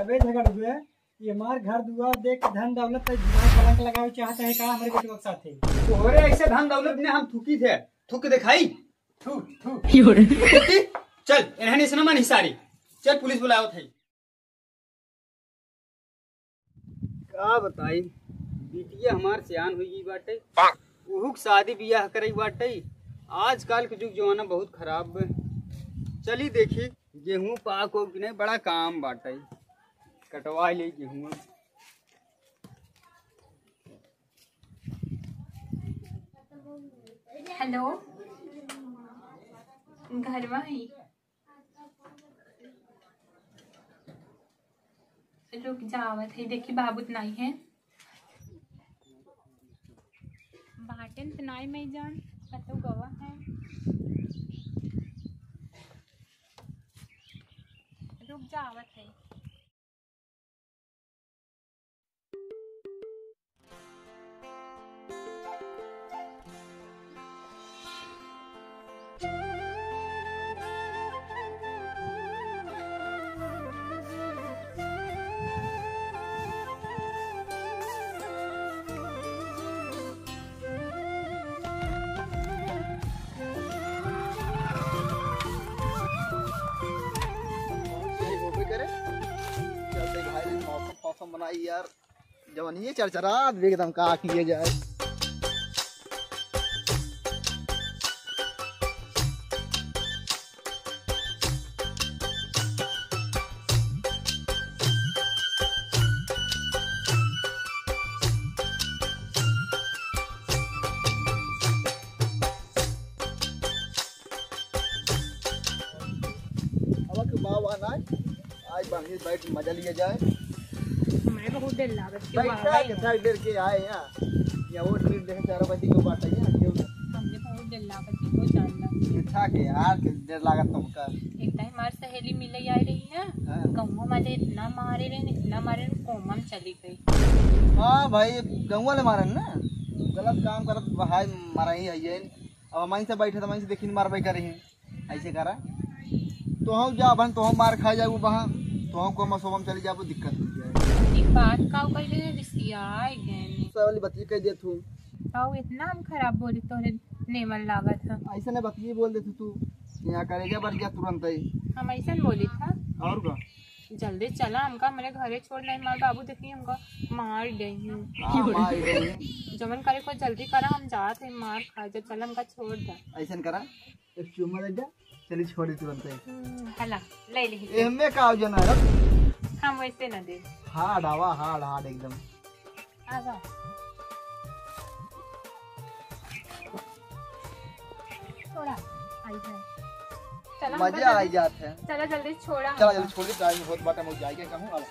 कबे झगड़ हुए ये हमार घर दुआर देख के धन दौलत पे दिमाग कलंक लगावे चाहते हैं का हमारे बेटे के साथे। तोहरे ऐसे धन दौलत में हम थूकी थे, थूक दिखाई थू थू चल इन्हें सुना हिसारी चल पुलिस बुलाओ थे। का बताई बिटिया हमार सियान हुई बाटे, उहुक शादी बियाह करई बाटे। आजकल के जुग जमाना बहुत खराब बे। चली देखी गेहूं पाक हो कि नहीं, बड़ा काम बाटे, कटवा ले गेहूं। हेलो घर में रुक जावत है, देखी बाबू नहीं है बाटन तनाई में जान कतो गवा है, रुक जावत है। मौसम बनाई यार जवानी चरचरा एकदम का किए जाए। आज बांगी बैठ मजा लिया जाए। मैं बहुत देर लागत के देर के आए या वो ट्रीट देखे 4 बजे को बात है हमने बहुत देर लागत के तो जानना अच्छा के यार के देर लागत तुमका। एक टाइम हमारी सहेली मिले आई रही है, गौवा वाले इतना मारे रहे कोमम चली गई। हां भाई गौवा ले मारन ना, गलत काम करत भाई मारा ही है। अब हमारी से बैठे तो हमारी से देखिन मारबे करे हैं ऐसे करा तो हम जा बन तो हम मार खा जाऊ वहां तो हम को मसोम चली जाबो दिक्कत हो जाए। एक बात का कह रिसिया आई गए वाली बच्ची कह दे तू आओ इतना हम खराब बोली तोरे नेमन लागत है। ऐसे ने बच्ची बोल दे तू यहां करेगा बढ़ गया तुरंत ही हम ऐसा बोली था और का जल्दी चला हमका मेरे घरे छोड़ नहीं मार बाबू देखिए हमका मार गई जमन करे को जल्दी करा हम जाते मार खा जा चल हमका छोड़ दे ऐसा करा एक चुम्मा दे जा चली छोड़ी तुरंत ही हला ले ले एमे का जना हम वैसे न दे हार्ड हवा हार्ड एकदम आ जा थोड़ा आई है चला मजा आ जाते हैं। चला जल्दी छोड़ा चला जल्दी छोड़ के टाइम बहुत बाटा मुझ जाएगा कहूं अब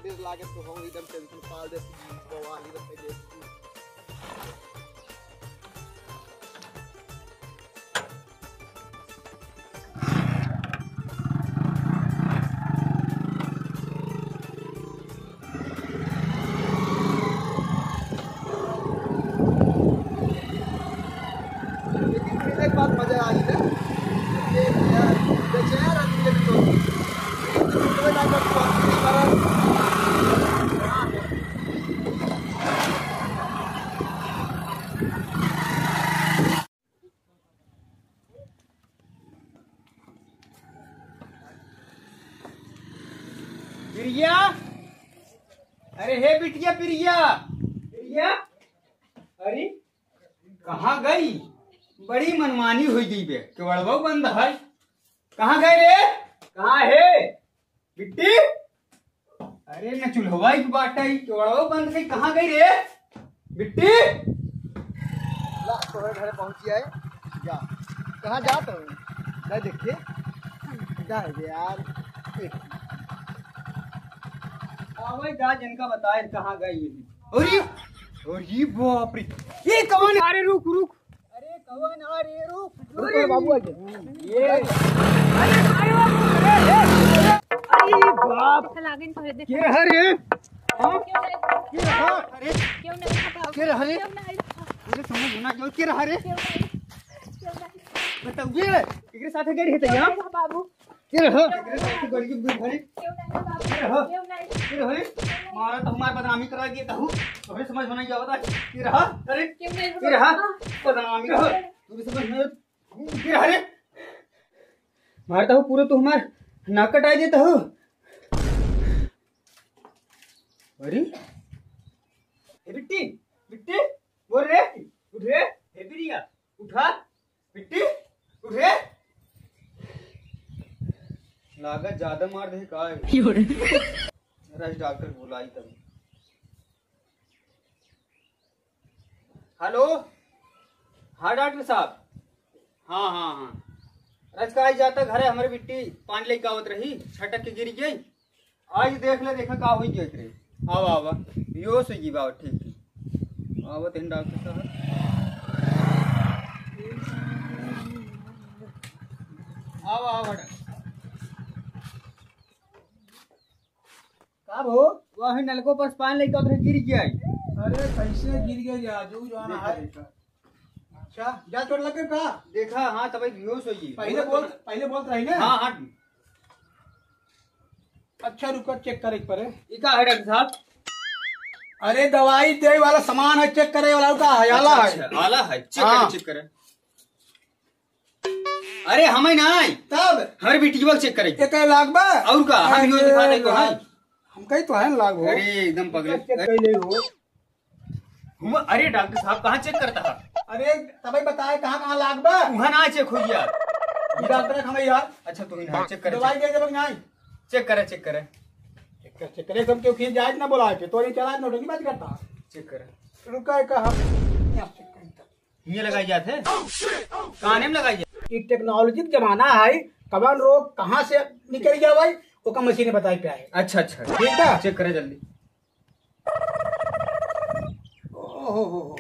देर लागत तो हम एकदम टेंशन पाल दे बवाली रख दे। एक बात मजा आई है यार बेचारा आदमी तो ना कर प्रिया, अरे हे बिटिया प्रिया, प्रिया, अरे कहाँ गई? बड़ी मनमानी हुई गई बे, केवड़वा बंद है। कहाँ गए रे? कहाँ है बिट्टी? अरे न चूल्हा की बात है, केवड़वा बंद गई, कहाँ गई रे बिट्टी? ला तोहरे घरे पहुंची है जा कहाँ जात हो जा देखिए जा यार आवे जा जिनका बताए कहाँ गई। अरे बाप रे ये कौन? अरे रुक रुक, अरे कौन? अरे रुक रुक बाबू आ ये अरे बाप लागन तोरे देख के हरे क्यों नहीं के हरे मुझे समझ होना जो के रहा रे बताइए एकरे साथे गई रहते यहां बाबू के रहा एकरे साथे गई की भरी के रहा मारा तो हमार बदनामी करा दिए कहू तोरे समझ होना क्या बता के रहा अरे के रहा बदनामी रहा तू समझ में के रहा रे मारता हूं पूरे तो हमार नाक कटाई देता हूं अरे ए बिट्टी बिट्टी बोल रे उठ रे ए बिरिया उठा बिट्टी उठ रे लागत ज्यादा मार दे का रश डॉक्टर बुलाई तब हेलो हाँ डॉक्टर साहब हाँ हाँ हाँ रज का आज जाता घर है हमारे बिट्टी पानी लेके आवत रही छटक के गिर गई आज देख ले देखा का हुई देख रहे आवा आवा यो सुगी बाबा ठीक ठीक आवा तीन डॉक्टर साहब आवा आवा कब हो? वही नलको पर पानी लेके उधर गिर गया अरे कैसे गिर गए जो जाना है। अच्छा जा चोट लगे का? देखा हाँ तब बेहोश होगी पहले बोल रही ना। हाँ हाँ अच्छा रुको चेक करे पर ये का है डॉक्टर साहब अरे दवाई दे वाला सामान है चेक करे वाला का है आला है अच्छा, आला है चेक हाँ। करे चेक करे अरे हमें ना आई तब हर बेटी को चेक करे एक लाख बा और का हम यो दिखा दे को है हम कहीं तो है लाख हो अरे एकदम पगले चेक कर ले हो। हुआ अरे डॉक्टर साहब कहाँ चेक करता है अरे तभी बताए कहाँ लाख बा वहाँ ना चेक हो गया ये डॉक्टर हमें यार अच्छा तुम इन्हें चेक करे दवाई दे जब नहीं चेक करे चेक करे चेक करे सब क्यों खींच जाए ना बोला के तो नहीं चला नोटंकी बात करता चेक करे रुका कहा ये लगाई जाते काने में लगाई जाते ये टेक्नोलॉजी का जमाना है कवन रोग कहाँ से निकल गया भाई वो का मशीन बताई पे आए अच्छा अच्छा ठीक है चेक करे जल्दी ओहो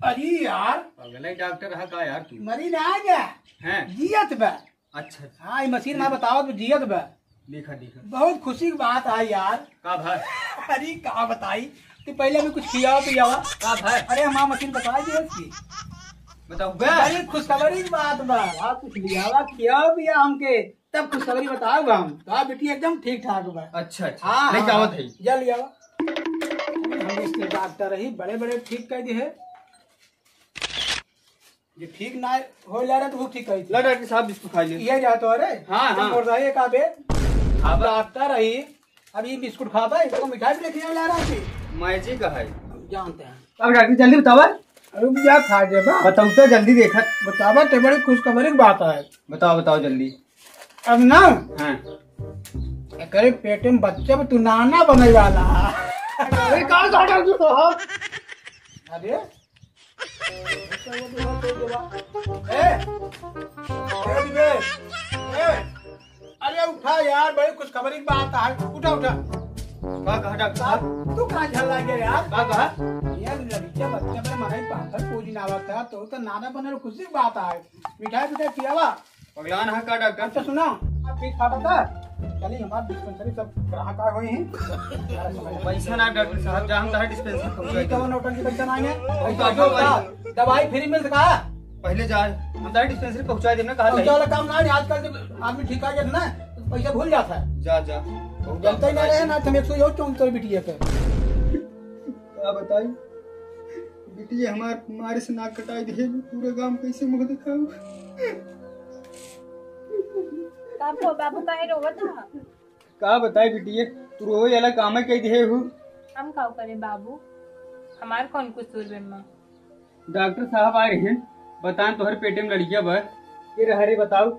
अरे यार अगले डॉक्टर है का यार तू मरी ना आ गया हैं जियत बा अच्छा अच्छा हाँ ये मशीन में बताओ तो जियत बा लिखा लिखा बहुत खुशी की बात है यार का भाई अरे कहा बताई तो पहले भी कुछ खियाओ पियावा का भाई अरे हमारा मशीन बताई दी उसकी बताओ अरे खुशखबरी की बात बा आप कुछ लियावा खियाओ पिया हमके तब खुशखबरी बताओ हम तो बेटी एकदम ठीक ठाक बा अच्छा अच्छा हाँ नहीं आवत है जल लियावा हम इसके डॉक्टर ही बड़े बड़े ठीक कह दिए जो ठीक ना हो जा रहा तो वो ठीक कही ला डॉक्टर साहब इसको खा लिया ये जातो अरे हाँ, हाँ। और रही का बे अब डॉक्टर रही अब ये बिस्कुट खाता है इसको मिठाई भी लेके ला रहा थी मैं जी का है जानते हैं अब डॉक्टर जल्दी बतावा अरे क्या खा दे बा बताओ तो जल्दी देखा बतावा तो बड़ी खुशखबरी की बात है बताओ बताओ जल्दी अब ना हाँ करे पेटे में बच्चे में तू नाना बने वाला अरे कहाँ काटा तू तो अरे अरे उठा यार बड़ी खुशखबरी की बात है उठा उठा का कहा डॉक्टर साहब तू कहाँ झल गया यार का कहा यार लड़किया बच्चे मेरे मनाई पाथर पूजी नावा था तो नाना बने खुशी की बात है मिठाई मिठाई पियावा पगलान है का डॉक्टर अच्छा सुना आप ठीक खा बता चलिए हमारे डिस्पेंसरी सब ग्राहक आए हुए हैं पैसा ना डॉक्टर साहब जहाँ हम डिस्पेंसर पहुंचा नोटन की पैसा नहीं तो है दवाई फ्री मिल सका पहले जाए हम तारे डिस्पेंसरी पहुंचा देना कहा पैसा वाला काम ना है आजकल जब आदमी ठीक आ जाता ना तो पैसा भूल जाता है जा जा जलता ही ना रहे ना तुम 100 तो बिटिया के क्या बताई बेटी हमारे से नाक कटाई दिए पूरे गांव कैसे मुंह दिखाऊं बाबू काहे रोवत था का बताई बेटी तू रोए वाला काम कह दिए हूँ हम काव करे बाबू हमार कौन कसूर बेम्मा डॉक्टर साहब आ रहे हैं बताएं तो हर पेटे में लड़किया बा ये रहा रे बताओ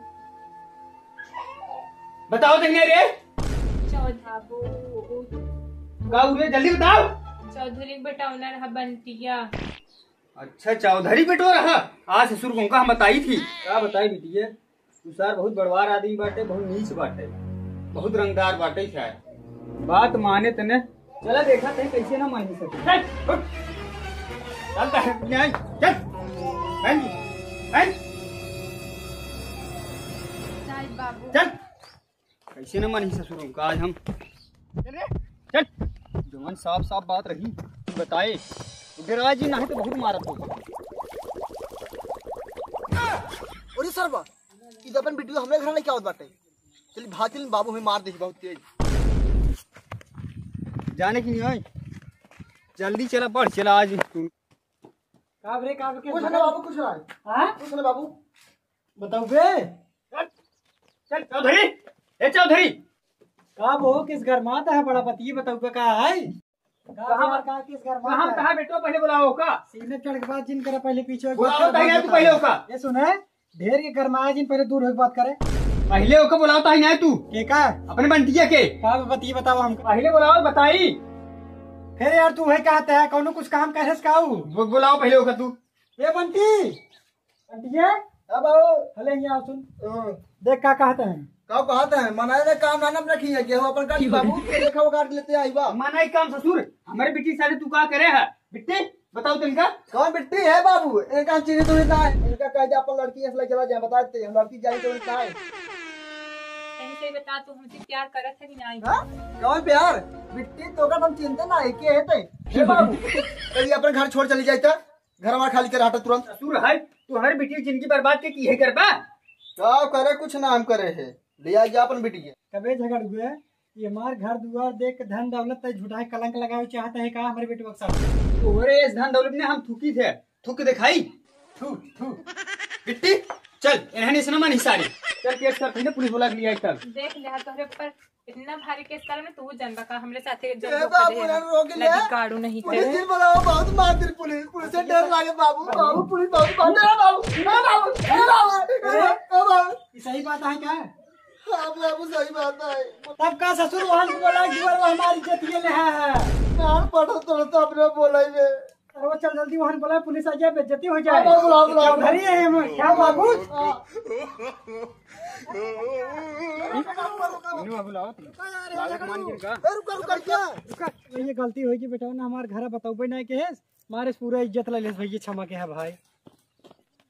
बताओ देखने रे का उरे जल्दी बताओ चौधरी बेटा रहा बंटिया अच्छा चौधरी बेटो रहा आज ससुर को हम बताई थी क्या बताई बेटी तुषार बहुत बड़वार आदमी बाटे बहुत नीच बाटे बहुत रंगदार बाटे शायद बात माने तने चला देखा थे कैसे ना मान सके चल उठ चलता है न्याय चल बहन बहन बाबू चल कैसे ना मानी ससुरों का आज हम चल रे चल जवान साफ साफ बात रही बताए डरवा जी नहीं तो बहुत मारत हो। अरे सर बा ई अपन बिटिया हमरे घर में क्या होत बाटे। चल भाग चल बाबू हमें मार दे बहुत तेज। जाने की नहीं है जल्दी चला बढ़ चला आज तू। काब रे काब के कुछ ना बाबू कुछ ना हां कुछ ना बाबू बताओ बे चल चौधरी ए चौधरी काब हो किस घर में आता है बड़ा पति बताओ बे का है कहां किस घर में कहां कहां बेटो पहले बुलाओ का सीने चढ़ के बात जिन करे पहले पीछे बुलाओ तू पहले का ये सुने ढेर के घर में आए जिन पहले दूर होके बात करे पहले ओका बुलाओ ही नहीं तू के का अपने बंटिया के का बती बताओ हमको पहले बुलाओ बताई फिर यार तू है कहता है कौनो कुछ काम करे काऊ बुलाओ पहले ओका तू ये बंटी बंटिया हां बाबू हले यहाँ सुन देख का कहते हैं का कहते हैं मनाए ने काम ना न रखी है गेहूं अपन काट बाबू के देखा वो काट लेते आई बा माना एक काम ससुर हमारे बेटी साले तू का करे है बिट्टी बताओ तुमका कौन बिट्टी है बाबू एक काम चीज तो इतना है इनका कह दे अपन लड़की ऐसा चला जाए बता देते हम लड़की जाई तो इतना है कहीं से बता तू हमसे प्यार करत है कि नहीं? हां कौन प्यार बिट्टी तो का हम चिंता ना है के है हे बाबू कभी अपन घर छोड़ चली जाए तो घर हमारा खाली कर हटा तुरंत ससुर है तू हमारी बेटी की जिंदगी बर्बाद के की है करबा का करे कुछ ना हम करे है ले आ जा अपन बिटिया कबे झगड़ हुए ये हमार घर दुआर देख के धन दौलत तय झूठा कलंक लगावे चाहते हैं का हमारे बेटे के साथ ओरे इस धन दौलत में हम थूकी थे थूक दिखाई थू थू बिट्टी चल इन्हें सुना मन हिसारी चल केस कर पहले पुलिस बुला के लिया तब देख ले तोहरे ऊपर इतना भारी केस करे ना तू जनबा का हमरे साथे जो ए बाबू ना रोक ले लगी गाड़ू नहीं पुलिस करे दिन बुलाओ बहुत मार दी पुलिस से डर लागे बाबू बाबू पुलिस बहुत मार दे बाबू ये सही बात है क्या हां बाबू सही बात है तब का ससुर वहां को बोला कि वो हमारी इज्जत ये ले है कान पढ़ो तो अपने बोलाई में अरे वो चल जल्दी वहां बोला पुलिस आ जाए बेइज्जती हो जाए बुलाओ चौधरी है हम क्या बाबू बुलाओ ये गलती होगी बेटा ना हमारे घर बताओ ना के मारे पूरा इज्जत ले ले भैया क्षमा के है भाई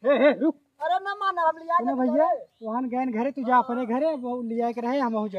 हे रुक अरे ना माना हम लिया भैया वहां गए घरे तू जा अपने घरे वो लिया के रहे हम हो जाए।